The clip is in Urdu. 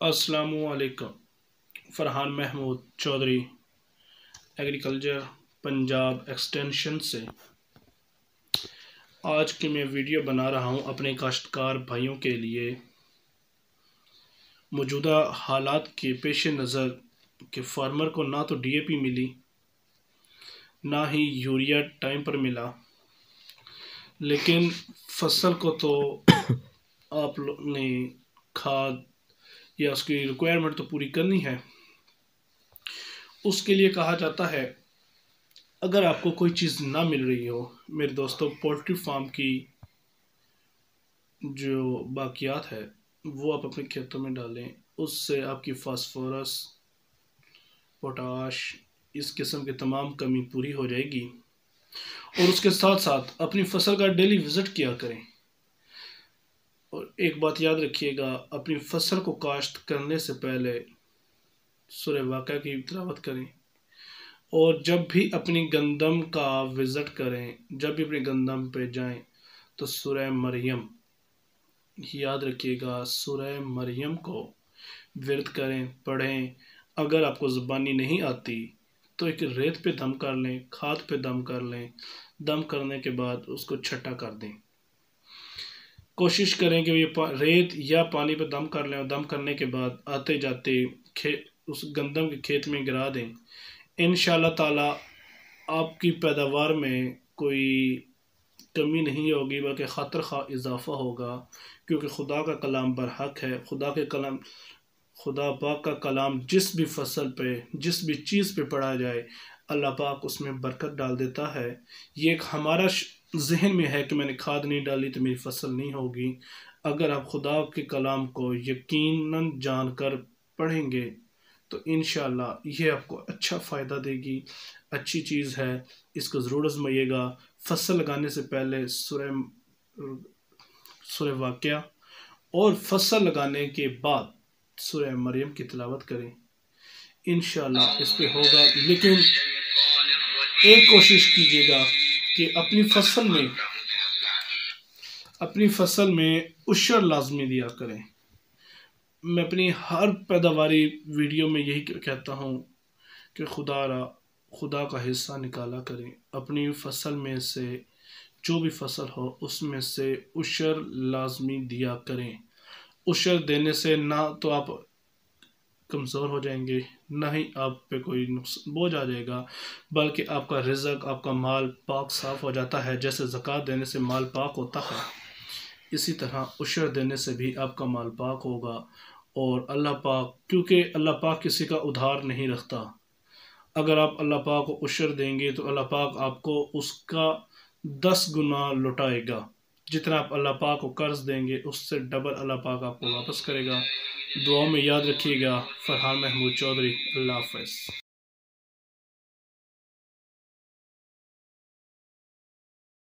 السلام علیکم۔ فرحان محمود چودھری ایگریکلچر پنجاب ایکسٹینشن سے آج کی میں ویڈیو بنا رہا ہوں اپنے کاشتکار بھائیوں کے لیے موجودہ حالات کے پیش نظر کہ فارمر کو نہ تو ڈی اے پی ملی نہ ہی یوریا ٹائم پر ملا، لیکن فصل کو تو آپ لوگ نے کھاد یا اس کی ریکوائرمنٹ تو پوری کرنی ہے۔ اس کے لیے کہا جاتا ہے اگر آپ کو کوئی چیز نہ مل رہی ہو میرے دوستوں، پولٹری فارم کی جو باقیات ہے وہ آپ اپنے کھیتوں میں ڈالیں، اس سے آپ کی فاسفورس، پوٹاش، اس قسم کے تمام کمی پوری ہو جائے گی۔ اور اس کے ساتھ ساتھ اپنی فصل کا ڈیلی وزٹ کیا کریں۔ اور ایک بات یاد رکھیے گا، اپنی فصل کو کاشت کرنے سے پہلے سورہ واقعہ کی تلاوت کریں، اور جب بھی اپنی گندم کا وزٹ کریں، جب بھی اپنی گندم پہ جائیں تو سورہ مریم یاد رکھیے گا، سورہ مریم کو ورد کریں، پڑھیں۔ اگر آپ کو زبانی نہیں آتی تو ایک ریت پہ دم کر لیں، کھاد پہ دم کر لیں، دم کرنے کے بعد اس کو چھٹا کر دیں۔ کوشش کریں کہ یہ ریت یا پانی پہ دم کر لیں، اور دم کرنے کے بعد آتے جاتے اس گندم کے کھیت میں گرا دیں۔ انشاءاللہ تعالی آپ کی پیداوار میں کوئی کمی نہیں ہوگی بلکہ خاطر خواہ اضافہ ہوگا، کیونکہ خدا کا کلام برحق ہے۔ خدا پاک کا کلام جس بھی فصل پہ، جس بھی چیز پہ پڑھا جائے، اللہ پاک اس میں برکت ڈال دیتا ہے۔ یہ ایک ہمارا ذہن میں ہے کہ میں نے کھاد نہیں ڈالی تو میری فصل نہیں ہوگی۔ اگر آپ خدا کے کلام کو یقیناً جان کر پڑھیں گے تو انشاءاللہ یہ آپ کو اچھا فائدہ دے گی، اچھی چیز ہے، اس کو ضرور آزمائیے گا۔ فصل لگانے سے پہلے سورہ واقعہ اور فصل لگانے کے بعد سورہ مریم کی تلاوت کریں، انشاءاللہ اس پہ ہوگا۔ لیکن ایک کوشش کیجیے گا کہ اپنی فصل میں عشر لازمی دیا کریں۔ میں اپنی ہر پیداواری ویڈیو میں یہی کہتا ہوں کہ خدا کا حصہ نکالا کریں، اپنی فصل میں سے جو بھی فصل ہو اس میں سے عشر لازمی دیا کریں۔ عشر دینے سے نہ تو آپ کمزور ہو جائیں گے، نہ ہی آپ پہ کوئی بوجھ آ جائے گا، بلکہ آپ کا رزق، آپ کا مال پاک صاف ہو جاتا ہے۔ جیسے زکوٰۃ دینے سے مال پاک ہوتا ہے، اسی طرح عشر دینے سے بھی آپ کا مال پاک ہوگا۔ اور اللہ پاک، کیونکہ اللہ پاک کسی کا ادھار نہیں رکھتا، اگر آپ اللہ پاک کو عشر دیں گے تو اللہ پاک آپ کو اس کا 10 گنا لوٹائے گا۔ جتنا آپ اللہ پاک کو قرض دیں گے اس سے ڈبل اللہ پاک آپ کو واپس کرے گا۔ دعاؤں میں یاد رکھیے گا۔ فرحان محمود چودھری، اللہ حافظ۔